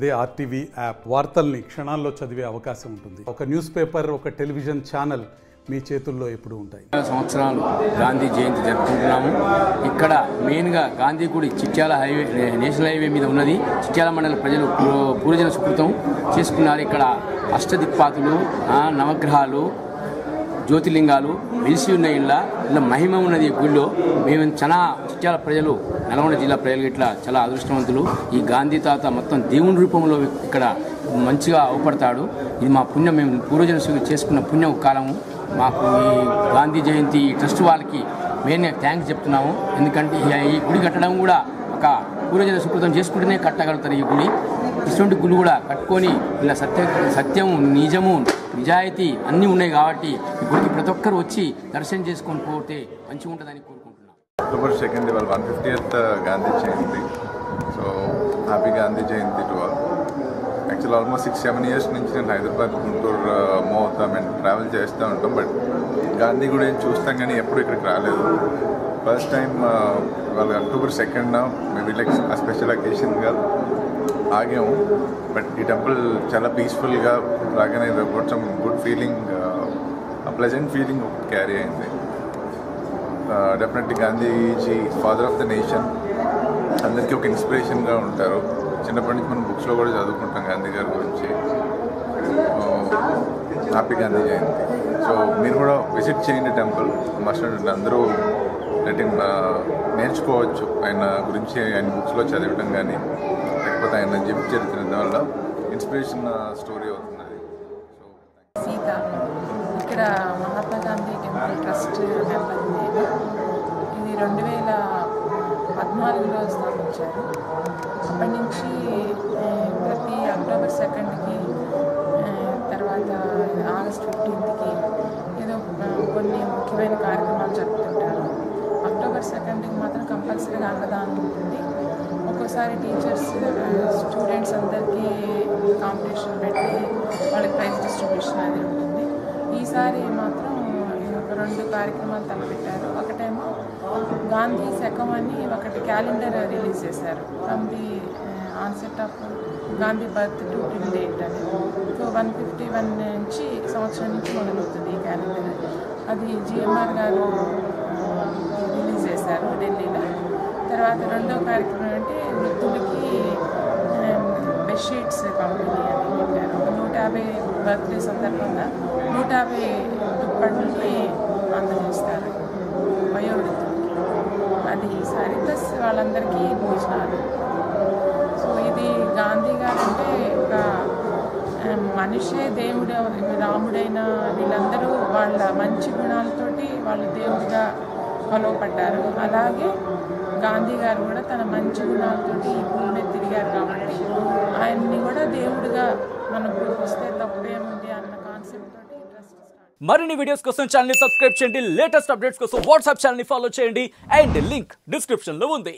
అదే RTV app వార్తల్ని క్షణాల్లో చదివే అవకాశం ఉంటుంది. ఒక న్యూస్ పేపర్, ఒక టెలివిజన్ ఛానల్ మీ చేతుల్లో ఎప్పుడు ఉంటాయి. సంవత్సరాలు గాంధీ జయంతి జరుపుకుంటున్నాము. ఇక్కడ మెయిన్గా గాంధీ గుడి చిట్యాల హైవే, నేషనల్ హైవే మీద ఉన్నది. చిట్యాల మండల ప్రజలు పూర్వజన సుకృతం చేసుకున్నారు. ఇక్కడ అష్టదిక్పాతులు, నవగ్రహాలు, జ్యోతిర్లింగాలు వెలిసి ఉన్న ఇలా మహిమ ఉన్నది. ఈ గుడిలో మేము చాలా చిట్యాల ప్రజలు, నల్గొండ జిల్లా ప్రజలు ఇట్లా చాలా అదృష్టవంతులు. ఈ గాంధీ తాత మొత్తం దేవుని రూపంలో ఇక్కడ మంచిగా అవపడతాడు. ఇది మా పుణ్యం, మేము పూర్వజన చేసుకున్న పుణ్యం కాలము. మాకు ఈ గాంధీ జయంతి ట్రస్ట్ వాళ్ళకి మెయిన్గా థ్యాంక్స్ చెప్తున్నాము. ఎందుకంటే ఈ గుడి కట్టడం కూడా ఒక పూర్వజన సుకృతం చేసుకుంటేనే కట్టగలుగుతారు. ఈ గుడి ఇటువంటి గుడి కూడా కట్టుకొని ఇలా సత్యము, నిజము, నిజాయితీ అన్నీ ఉన్నాయి కాబట్టి ఈ గుడికి ప్రతి ఒక్కరు వచ్చి దర్శనం చేసుకొని పోతే మంచిగా ఉంటుందని కోరుకుంటున్నాం. October 2nd ఇవాళ 150th Gandhi Jayanti. So happy Gandhi Jayanti to all. Actual almost 6-7 years నుంచి నేను హైదరాబాద్, గుంటూరు మూవ్ అవుతాం అండ్ ట్రావెల్ చేస్తూ ఉంటాం. బట్ గాంధీ కూడా ఏం చూస్తాం కానీ ఎప్పుడు ఇక్కడికి రాలేదు. ఫస్ట్ టైం ఇవాళ October 2nd maybe like special అకేషన్గా ఆగాము. బట్ ఈ టెంపుల్ చాలా పీస్ఫుల్గా రాగానే కొంచెం good feeling, pleasant feeling carry అయింది. Definitely Gandhiji father of the nation, అందరికీ ఒక ఇన్స్పిరేషన్గా ఉంటారు. చిన్నప్పటి నుంచి మనం బుక్స్లో కూడా చదువుకుంటాం గాంధీ గారి గురించి. హ్యాపీ గాంధీ జయంతి. సో మీరు కూడా విజిట్ చేయండి టెంపుల్. మస్ట్ అందరూ నేర్చుకోవచ్చు ఆయన గురించి, ఆయన బుక్స్లో చదవడం కానీ లేకపోతే ఆయన జీవిత చరిత్ర వల్ల ఇన్స్పిరేషన్ స్టోరీ అవుతుంది. సీత ఇక్కడ Mahatma Gandhi temple trust member నేను. ఇది 2014లో స్థాపించారు. అప్పటి నుంచి ప్రతి October 2కి తర్వాత August 15కి ఏదో కొన్ని ముఖ్యమైన కార్యక్రమాలు జరుపుతుంటారు. October 2కి మాత్రం కంపల్సరీగా అన్నదానం ఉంటుంది. ఒక్కోసారి టీచర్స్, స్టూడెంట్స్ అందరికీ కాంపిటీషన్ పెట్టి వాళ్ళకి ప్రైజ్ డిస్ట్రిబ్యూషన్ అది ఉంటుంది. ఈసారి మాత్రం 2 కార్యక్రమాలు తలపెట్టారు. ఒకటేమో గాంధీ శకం అని ఒకటి క్యాలెండర్ రిలీజ్ చేశారు. From the onset of Gandhi birth to till date అని. సో 151 నుంచి సంవత్సరం నుంచి మొదలవుతుంది ఈ క్యాలెండర్. అది GMR గారు రిలీజ్ చేశారు ఢిల్లీలో. తర్వాత 2వ కార్యక్రమం అంటే వృద్ధులకి బెడ్షీట్స్ పంపిణీ అని పెట్టారు. 150 బర్త్డే సందర్భంగా 150 దుప్పట్లని అందజేస్తారు వయోవృద్ధులకి. అది ఈసారి ప్లస్ వాళ్ళందరికీ భోజనాలు. సో ఇది గాంధీ గారు అంటే ఒక మనిషే దేవుడు, రాముడైన వీళ్ళందరూ వాళ్ళ మంచి గుణాలతోటి వాళ్ళు దేవుడిగా కొలవపడ్డారు. అలాగే గాంధీ గారు కూడా తన మంచి గుణాలతోటి ఈ భూమి మీద తిరిగారు కాబట్టి ఆయన్ని కూడా దేవుడిగా మనం పూజిస్తే తప్పేముంది అన్న కాన్సెప్ట్ తోటి ట్రస్ట్ స్టార్ట్. మరిన్ని వీడియోస్ కోసం ఛానల్ ని సబ్స్క్రైబ్ చేయండి. లేటెస్ట్ అప్డేట్స్ కోసం వాట్సాప్ ఛానల్ ని ఫాలో చేయండి. అండ్ లింక్ డిస్క్రిప్షన్ లో ఉంది.